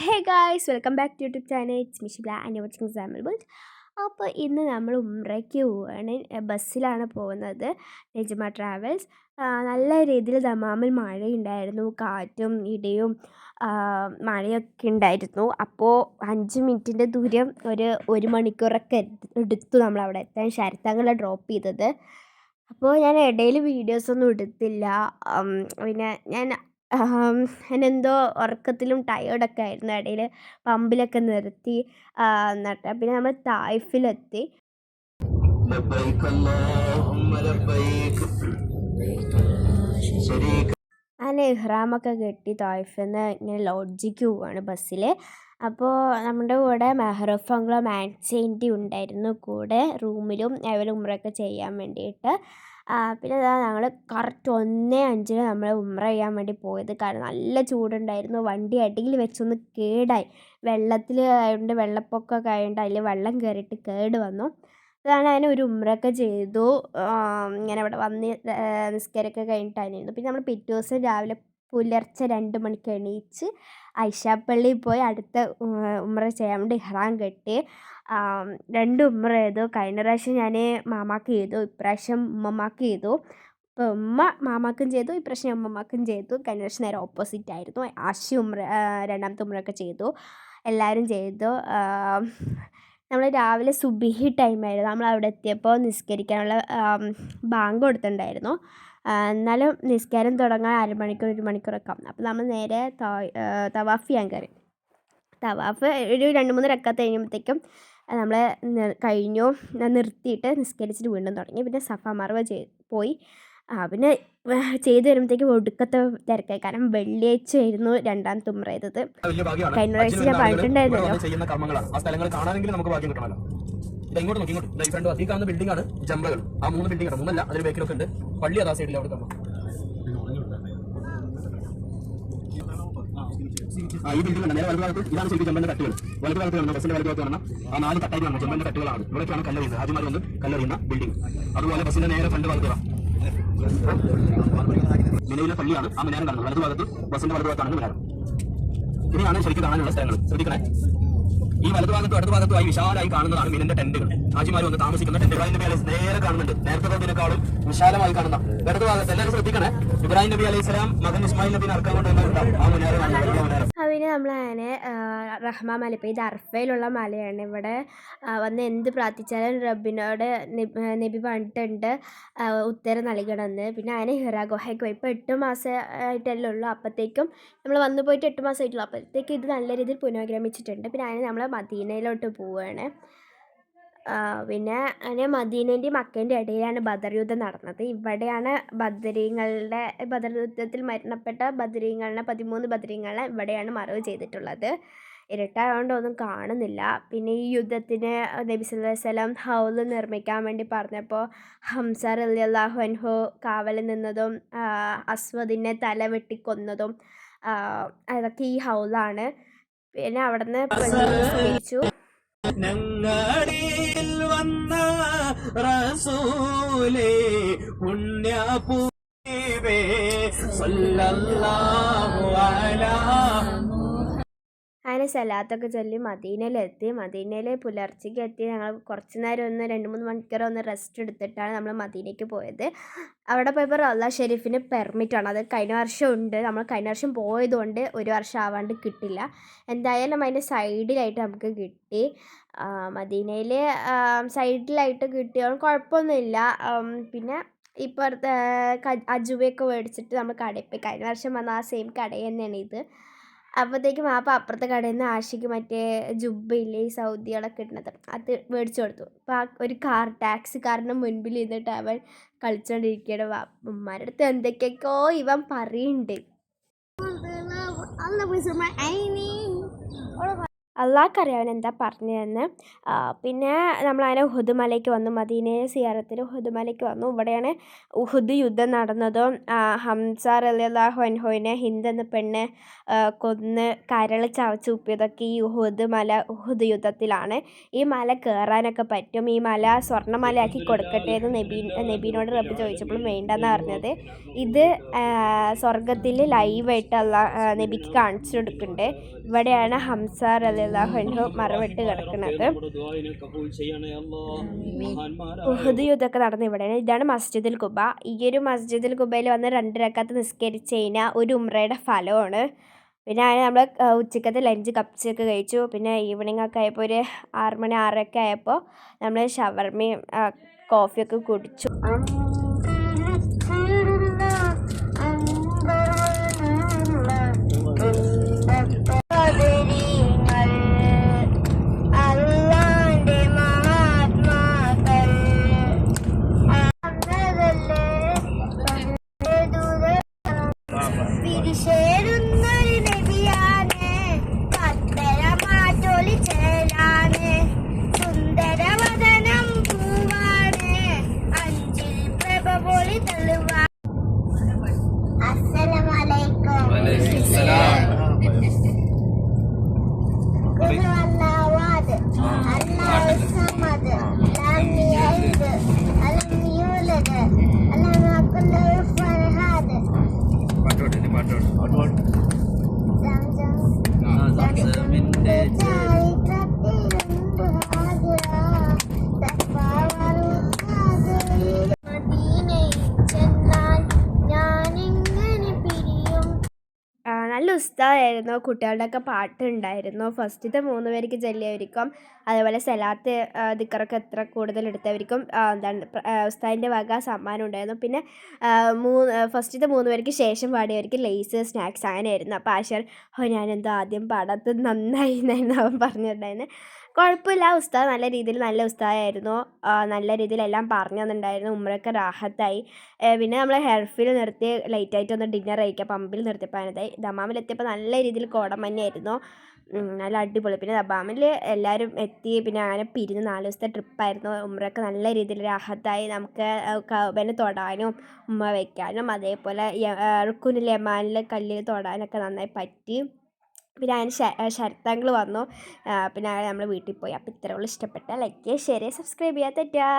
Hey guys, welcome back to YouTube channel. It's me Shibla and watching Samal Bolt. അപ്പോൾ ഇന്ന് നമ്മൾ ഉംറയ്ക്ക് പോവുകയാണ്. ബസ്സിലാണ് പോകുന്നത്, നെജ്മ ട്രാവൽസ്. നല്ല രീതിയിൽ ദമാമിൽ മഴയുണ്ടായിരുന്നു, കാറ്റും ഇടിയും മഴയൊക്കെ ഉണ്ടായിരുന്നു. അപ്പോൾ 5 മിനിറ്റിൻ്റെ ദൂരം ഒരു മണിക്കൂറൊക്കെ എടുത്തു നമ്മളവിടെ എത്താൻ. ശരത്തങ്ങളെ ഡ്രോപ്പ് ചെയ്തത്. അപ്പോൾ ഞാൻ ഇടയിൽ വീഡിയോസൊന്നും എടുത്തില്ല. പിന്നെ ഞാനെന്തോ ഉറക്കത്തിലും ടയേർഡൊക്കെ ആയിരുന്നു. ഇടയിൽ പമ്പിലൊക്കെ നിർത്തി. എന്നിട്ട് പിന്നെ നമ്മൾ തായിഫിലെത്തി. അങ്ങനെ ഇഹ്റാമൊക്കെ കെട്ടി തായിഫിൽ നിന്ന് ഇങ്ങനെ ലോഡ്ജിക്ക് പോവുകയാണ് ബസ്സിൽ. അപ്പോൾ നമ്മുടെ കൂടെ മെഹ്റൂഫ് അങ്കിളും മാൻസേൻ്റി ഉണ്ടായിരുന്നു കൂടെ റൂമിലും. അവർ ഉംറയൊക്കെ ചെയ്യാൻ വേണ്ടിയിട്ട്. പിന്നെ ഞങ്ങൾ കറക്റ്റ് 1:05 നമ്മൾ ഉംറ ചെയ്യാൻ വേണ്ടി പോയത്. കാരണം നല്ല ചൂടുണ്ടായിരുന്നു. വണ്ടി അടിയിൽ വെച്ചൊന്ന് കേടായി. വെള്ളത്തിൽ ആയതുകൊണ്ട്, വെള്ളപ്പൊക്കമൊക്കെ ആയതുകൊണ്ട് അതിൽ വെള്ളം കയറിയിട്ട് കേട് വന്നു. അതാണ് ഞാൻ ഒരു ഉംറയൊക്കെ ചെയ്തു. ഇങ്ങനെ ഇവിടെ വന്ന് നിസ്കാരമൊക്കെ കഴിഞ്ഞിട്ടായിരുന്നു. പിന്നെ നമ്മൾ പിറ്റേ ദിവസം രാവിലെ പുലർച്ചെ 2 മണിക്ക് എണീച്ച് ഐഷാപ്പള്ളിയിൽ പോയി അടുത്ത ഉംറ ചെയ്യാൻ വേണ്ടി ഇഹ്റാം കെട്ടി. 2 ഉംറ ചെയ്തു. കഴിഞ്ഞ പ്രാവശ്യം ഞാൻ മാമാക്ക് ചെയ്തു, ഇപ്രാവശ്യം ഉമ്മമാക്ക് ചെയ്തു. ഇപ്പോൾ ഉമ്മ മാമാക്കും ചെയ്തു, ഇപ്രാവശ്യം ഉമ്മമാക്കും ചെയ്തു. കഴിഞ്ഞ പ്രാവശ്യം നേരെ ഓപ്പോസിറ്റ് ആയിരുന്നു. ആഷി ഉംറ രണ്ടാമത്തെ ഉംറയൊക്കെ ചെയ്തു, എല്ലാവരും ചെയ്തു. നമ്മൾ രാവിലെ സുബിഹി ടൈമായിരുന്നു. നമ്മൾ അവിടെ എത്തിയപ്പോൾ നിസ്കരിക്കാനുള്ള ബാങ്ക് കൊടുത്തിട്ടുണ്ടായിരുന്നു. എന്നാലും നിസ്കാരം തുടങ്ങാൻ 1 മണിക്കൂറൊക്കെ ആവും. അപ്പോൾ നമ്മൾ നേരെ തവാഫ് ചെയ്യാൻ കയറി. തവാഫ് ഒരു 2-3 റക്അത്ത് കഴിയുമ്പോഴത്തേക്കും നമ്മൾ കഴിഞ്ഞു. നിർത്തിയിട്ട് നിസ്കരിച്ചിട്ട് വീണ്ടും തുടങ്ങി. പിന്നെ സഫ മർവ പോയി. പിന്നെ ചെയ്ത് വരുമ്പോഴത്തേക്കും ഒടുക്കത്തെ തിരക്കായി. കാരണം വെള്ളിയാഴ്ച ആയിരുന്നു രണ്ടാമത്തെ ഉംറ ചെയ്തത്. കഴിഞ്ഞ പ്രാവശ്യം ഞാൻ പറഞ്ഞിട്ടുണ്ടായിരുന്നല്ലോ. ഇങ്ങോട്ട് നോക്കി, ഇങ്ങോട്ട് ഈ ഫ്രണ്ട് ഈ കാണുന്ന ബിൽഡിംഗ് ആണ് ജംറകൾ. ആ 3 ബിൽഡിംഗ് ആണ്, 3 അതിൽ ബേക്കിലൊക്കെ ഉണ്ട്. പള്ളി അതാ സൈഡിൽ അവിടെ കാണാം. ഈ ബിൽഡിംഗ് ഉണ്ട്. നേരെ വലതു ഭാഗത്ത് ഇതാണ് ശരിക്കും ജമ്പന്റെ തട്ടുകൾ. വലതു ഭാഗത്ത് കാണുന്ന ബസ്സിന്റെ വലതു ഭാഗത്ത് കാണുന്ന ആ 4 തട്ടായിട്ട് കാണുന്ന ജമ്പന്റെ തട്ടുകളാണ്. ഇവിടേക്കാണ് കല്ലെറിയുന്നത്. ഹാജിമാർ വന്ന് കല്ലെറിയുന്ന ബിൽഡിംഗ്. അതുപോലെ ബസ്സിന്റെ നേരെ ഫ്രണ്ട് ഭാഗത്ത് മിനയിലെ പള്ളിയാണ് ആ മിനാരം കാണുന്നത്. വലതു ഭാഗത്ത് ബസ്സിന്റെ വലതു ഭാഗത്താണ് മിനാരം. ഇനിയാണ് ശരിക്കും കാണാനുള്ള സ്ഥലങ്ങൾ. ശ്രദ്ധിക്കണേ, ഈ വലതുഭാഗത്തും അടുത്ത വിശാലമായി കാണുന്നതാണ് മിനന്റെ ടെന്റുകൾ. ഹാജിമാർ വന്ന് താമസിക്കുന്ന ടെന്റുകൾ. അതിന്റെ മേലെ നേരെ കാണുന്നുണ്ട്, നേരത്തെ പറഞ്ഞതിനേക്കാളും വിശാലമായി കാണുന്ന ഇടതു ഭാഗത്ത്. എല്ലാവരും ശ്രദ്ധിക്കണേ, ഇബ്രാഹിം നബി അലൈഹി സ്വലാം മകൻ ഇസ്മായിൽ നബിനെ അറക്കാൻ കൊണ്ടുവന്നിട്ടുണ്ടാവും ആ മുനാരം കാണുന്നത്. പിന്നെ നമ്മളങ്ങനെ റഹ്മാ മല, ഇപ്പോൾ ഇത് അർഫയിലുള്ള മലയാണ്. ഇവിടെ വന്ന് എന്ത് പ്രാർത്ഥിച്ചാലും റബ്ബിനോട് നബി പറഞ്ഞിട്ടുണ്ട് ഉത്തരം നൽകണമെന്ന്. പിന്നെ അതിന് ഹിറാ ഗുഹയ്ക്ക് പോയി. ഇപ്പോൾ 8 മാസമായിട്ടല്ലേ ഉള്ളൂ. അപ്പോഴത്തേക്കും നമ്മൾ വന്നു പോയിട്ട് 8 മാസമായിട്ടുള്ളൂ. അപ്പോഴത്തേക്കും ഇത് നല്ല രീതിയിൽ പുനഃക്രമിച്ചിട്ടുണ്ട്. പിന്നെ അതിന് നമ്മൾ മദീനയിലോട്ട് പോവുകയാണ്. പിന്നെ അതിന് മദീനേൻ്റെയും മക്കേൻ്റെയും ഇടയിലാണ് ബദർ യുദ്ധം നടന്നത്. ഇവിടെയാണ് ബദർ യുദ്ധത്തിൽ മരണപ്പെട്ട ബദരീങ്ങളുടെ 13 ബദരീങ്ങളെ ഇവിടെയാണ് മറവ് ചെയ്തിട്ടുള്ളത്. ഇരുട്ടായതുകൊണ്ട് ഒന്നും കാണുന്നില്ല. പിന്നെ ഈ യുദ്ധത്തിന് നബി സല്ലല്ലാഹു അലൈഹി വസല്ലം ഹൗദ് നിർമ്മിക്കാൻ വേണ്ടി പറഞ്ഞപ്പോൾ ഹംസ റളിയല്ലാഹു അൻഹു കാവലിൽ നിന്നതും അസ്വദിനെ തല വെട്ടിക്കൊന്നതും അതൊക്കെ ഈ ഹൗദാണ്. പിന്നെ അവിടെ നിന്ന് നിസ്കരിച്ചു. ഞങ്ങളിൽ വന്ന റസൂലേ പുണ്യപൂവേ സല്ലല്ലാഹു അലാ. അങ്ങനെ സലാത്തൊക്കെ ചൊല്ലി മദീനയിലെത്തി. മദീനയിൽ പുലർച്ചയ്ക്ക് എത്തി. ഞങ്ങൾ കുറച്ച് നേരം 2-3 മണിക്കൂർ റെസ്റ്റ് എടുത്തിട്ടാണ് നമ്മൾ മദീനയ്ക്ക് പോയത്. അവിടെ പോയപ്പോൾ റൗള ഷെരീഫിന് പെർമിറ്റാണ്. അത് കഴിഞ്ഞ വർഷം ഉണ്ട്. നമ്മൾ കഴിഞ്ഞ വർഷം പോയതുകൊണ്ട് 1 വർഷം ആവാണ്ട് കിട്ടില്ല. എന്തായാലും അതിൻ്റെ സൈഡിലായിട്ട് നമുക്ക് കിട്ടി. മദീനയിൽ സൈഡിലായിട്ട് കിട്ടിയോളം കുഴപ്പമൊന്നുമില്ല. പിന്നെ ഇപ്പോഴത്തെ അജുവയൊക്കെ മേടിച്ചിട്ട് നമ്മൾ കടയിൽ പോയി. കഴിഞ്ഞ വർഷം വന്ന ആ സെയിം കടയിൽ തന്നെയാണ് ഇത്. അപ്പോഴത്തേക്കും അപ്പുറത്തെ കടയിൽ നിന്ന് ആഷിക്ക് മറ്റേ ജുബ്ബയില്ലേ ഈ സൗദികളൊക്കെ ഇടുന്നത്, അത് മേടിച്ചു കൊടുത്തു. അപ്പോൾ ഒരു ടാക്സിക്കാരൻ്റെ മുൻപിൽ ഇരുന്നിട്ട് അവൻ കളിച്ചുകൊണ്ടിരിക്കുകയാണ്. ഉമ്മാരുടെ അടുത്ത് എന്തൊക്കെയൊക്കെയോ ഇവൻ പറയുന്നുണ്ട്. അള്ളാഹ്ക്കറിയാം അവൻ എന്താ പറഞ്ഞതെന്ന്. പിന്നെ നമ്മളങ്ങനെ ഉഹുദ് മലയ്ക്ക് വന്നു. മദീനയെ സിയാറത്തിന് ഉഹുദ് മലയ്ക്ക് വന്നു. ഇവിടെയാണ് ഉഹുദ് യുദ്ധം നടന്നതും ഹംസ റളിയല്ലാഹു അൻഹുവിനെ ഹിന്ദ് എന്ന പെണ്ണ് കൊന്ന് കരൾ ചവച്ച് തുപ്പിയതൊക്കെ ഈ ഉഹുദ് യുദ്ധത്തിലാണ്. ഈ മല കയറാനൊക്കെ പറ്റും, ഈ മല സ്വർണ്ണമലയാക്കി കൊടുക്കട്ടെ എന്ന് നബീനോട് റബ്ബ് ചോദിച്ചപ്പോഴും വേണ്ടെന്നാണ് പറഞ്ഞത്. ഇത് സ്വർഗത്തിൽ ലൈവായിട്ട് നബിക്ക് കാണിച്ചു കൊടുക്കുന്നുണ്ട്. ഇവിടെയാണ് ഹംസ റളിയല്ലാഹു അൻഹു മറവിട്ട് കിടക്കുന്നത്. ഉഹുദ് യുദ്ധമൊക്കെ നടന്ന ഇവിടെയാണ്. ഇതാണ് മസ്ജിദുൽ ഖുബ. ഈ ഒരു മസ്ജിദുൽ ഖുബയിൽ വന്ന് 2 റക്അത്ത് നിസ്കരിച്ച് കഴിഞ്ഞാൽ ഒരു ഉംറയുടെ ഫലമാണ്. പിന്നെ അതിന് നമ്മൾ ഉച്ചക്കത്തെ ലഞ്ച് കപ്സൊക്കെ കഴിച്ചു. പിന്നെ ഈവനിങ് ഒക്കെ ആയപ്പോൾ ഒരു 6 മണി 6 ഒക്കെ ആയപ്പോൾ നമ്മൾ ഷവർമയും കോഫിയൊക്കെ കുടിച്ചു. നല്ല ഉസ്താദായിരുന്നു. കുട്ടികളുടെയൊക്കെ പാട്ടുണ്ടായിരുന്നു. ഫസ്റ്റത്തെ 3 പേർക്ക് ചൊല്ലിയവർക്കും അതേപോലെ സലാത്ത് ദിക്റൊക്കെ എത്ര കൂടുതൽ എടുത്തവർക്കും എന്താണ് ഉസ്താദിൻ്റെ വക സമ്മാനം ഉണ്ടായിരുന്നു. പിന്നെ ഫസ്റ്റത്തെ 3 പേർക്ക് ശേഷം പാടിയവർക്ക് ലേസ് സ്നാക്സ് അങ്ങനെയായിരുന്നു. അപ്പോൾ ആശാൻ ഞാനെന്തോ ആദ്യം പാടാത്തത് നന്നായി എന്നായിരുന്നു അവൻ പറഞ്ഞിട്ടുണ്ടായിരുന്നത്. കുഴപ്പമില്ല, ഉസ്താദ് നല്ല രീതിയിൽ നല്ല ഉസ്താദായിരുന്നു. നല്ല രീതിയിൽ എല്ലാം പറഞ്ഞു തന്നിട്ടുണ്ടായിരുന്നു. ഉമ്രയൊക്കെ റാഹത്തായി. പിന്നെ നമ്മൾ ഹെർഫിൽ നിർത്തി ലൈറ്റായിട്ട് ഒന്ന് ഡിന്നർ കഴിക്കുക. പമ്പിൽ നിർത്തിയപ്പോൾ അതിനകത്തായി. ദമാമിലെത്തിയപ്പോൾ നല്ല രീതിയിൽ കോടമഞ്ഞായിരുന്നു. നല്ല അടിപൊളി. പിന്നെ ദമാമിൽ എല്ലാവരും എത്തി. പിന്നെ അങ്ങനെ പിരിഞ്ഞ് 4 ദിവസത്തെ ട്രിപ്പായിരുന്നു. ഉമ്രയൊക്കെ നല്ല രീതിയിൽ റാഹത്തായി. നമുക്ക് കഅബനെ തൊടാനും ഉമ്മ വയ്ക്കാനും അതേപോലെ റുക്കുനുൽ യമാനിൽ കല്ലിൽ തൊടാനൊക്കെ നന്നായി പറ്റി. പിന്നെ അതിന് ശരത്തങ്ങൾ വന്നു. പിന്നെ നമ്മൾ വീട്ടിൽ പോയി. അപ്പോൾ ഇത്രയുള്ളൂ. ഇഷ്ടപ്പെട്ടാൽ ലൈക്ക് ചെയ്യുക, ഷെയർ ചെയ്യുക, സബ്സ്ക്രൈബ് ചെയ്യുക. തെറ്റാ.